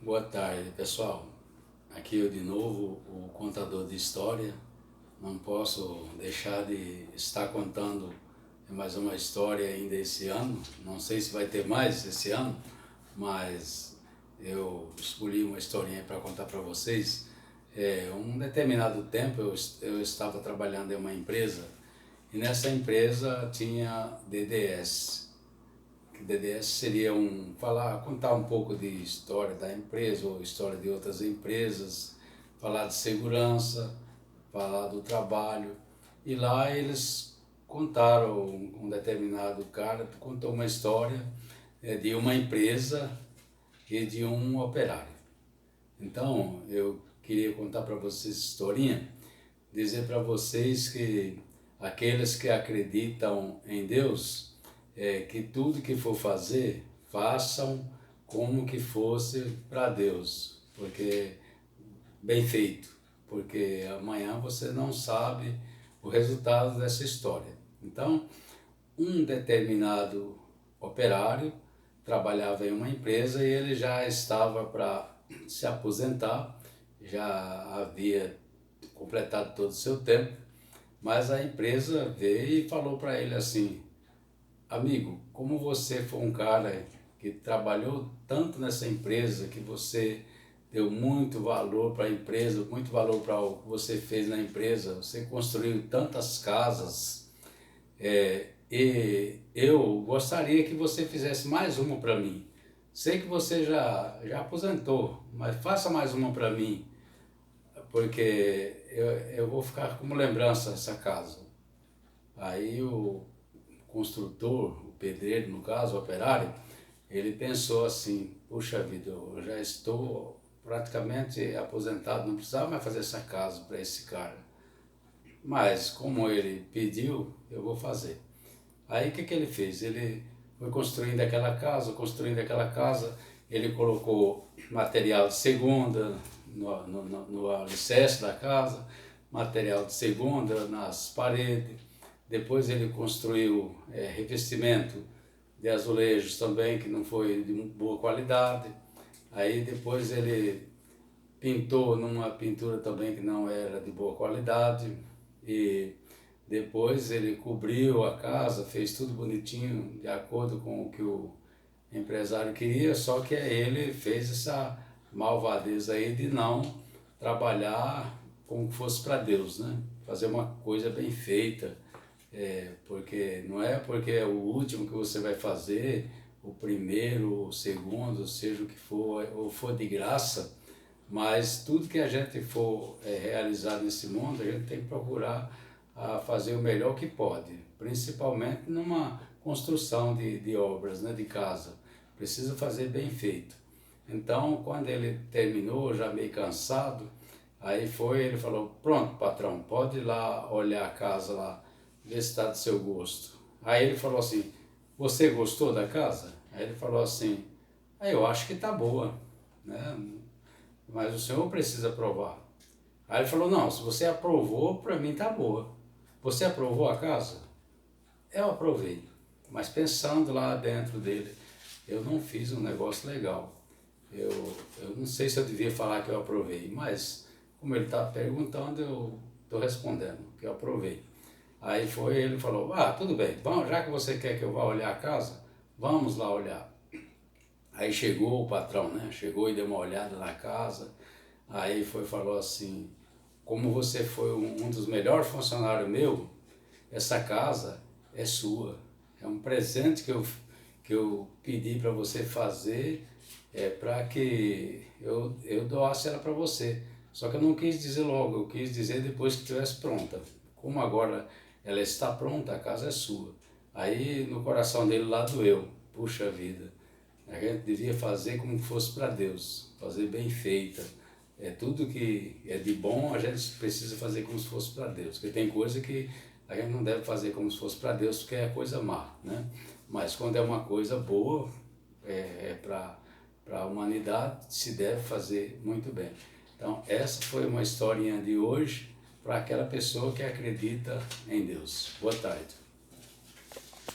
Boa tarde, pessoal. Aqui eu de novo, o contador de história. Não posso deixar de estar contando mais uma história ainda esse ano. Não sei se vai ter mais esse ano, mas eu escolhi uma historinha para contar para vocês. Um determinado tempo eu estava trabalhando em uma empresa e nessa empresa tinha DDS. DDS seria contar um pouco de história da empresa ou história de outras empresas, falar de segurança, falar do trabalho. E lá eles contaram, um determinado cara contou uma história de uma empresa e de um operário. Então eu queria contar para vocês essa historinha, dizer para vocês que aqueles que acreditam em Deus, que tudo que for fazer, façam como que fosse para Deus, porque bem feito, porque amanhã você não sabe o resultado dessa história. Então, um determinado operário trabalhava em uma empresa e ele já estava para se aposentar, já havia completado todo o seu tempo, mas a empresa veio e falou para ele assim: amigo, como você foi um cara que trabalhou tanto nessa empresa, que você deu muito valor para a empresa, muito valor para o que você fez na empresa, você construiu tantas casas, e eu gostaria que você fizesse mais uma para mim. Sei que você já aposentou, mas faça mais uma para mim, porque eu vou ficar como lembrança essa casa. Aí o construtor, o pedreiro no caso, o operário, ele pensou assim: puxa vida, eu já estou praticamente aposentado, não precisava mais fazer essa casa para esse cara. Mas como ele pediu, eu vou fazer. Aí o que ele fez? Ele foi construindo aquela casa, ele colocou material de segunda no alicerce da casa, material de segunda nas paredes, depois ele construiu revestimento de azulejos também, que não foi de boa qualidade, aí depois ele pintou numa pintura também que não era de boa qualidade, e depois ele cobriu a casa, fez tudo bonitinho, de acordo com o que o empresário queria, só que ele fez essa malvadeza aí de não trabalhar como que fosse para Deus, né? Fazer uma coisa bem feita, porque não é porque é o último que você vai fazer, o primeiro, o segundo, seja o que for, ou for de graça, mas tudo que a gente for realizar nesse mundo, a gente tem que procurar fazer o melhor que pode, principalmente numa construção de obras, né, de casa. Precisa fazer bem feito. Então, quando ele terminou, já meio cansado, ele falou: pronto, patrão, pode ir lá olhar a casa lá, ver se está do seu gosto. Aí ele falou assim: você gostou da casa? Aí ele falou assim: eu acho que está boa, né? Mas o senhor precisa aprovar. Aí ele falou: não, se você aprovou, para mim está boa. Você aprovou a casa? Eu aprovei, mas pensando lá dentro dele, eu não fiz um negócio legal. Eu não sei se eu devia falar que eu aprovei, mas como ele está perguntando, eu estou respondendo que eu aprovei. Ele falou: tudo bem, bom, já que você quer que eu vá olhar a casa, vamos lá olhar. Aí chegou o patrão, né? Chegou e deu uma olhada na casa. Falou assim: como você foi um dos melhores funcionários meu, essa casa é sua. É um presente que eu pedi para você fazer, para que eu doasse ela para você. Só que eu não quis dizer logo, eu quis dizer depois que estivesse pronta. Como agora ela está pronta, a casa é sua. Aí no coração dele lá doeu. Puxa vida, a gente devia fazer como fosse para Deus, fazer bem feita. Tudo que é de bom a gente precisa fazer como se fosse para Deus, porque tem coisa que a gente não deve fazer como se fosse para Deus, porque é coisa má, né? Mas quando é uma coisa boa, para a humanidade, se deve fazer muito bem. Então, essa foi uma historinha de hoje para aquela pessoa que acredita em Deus. Boa tarde.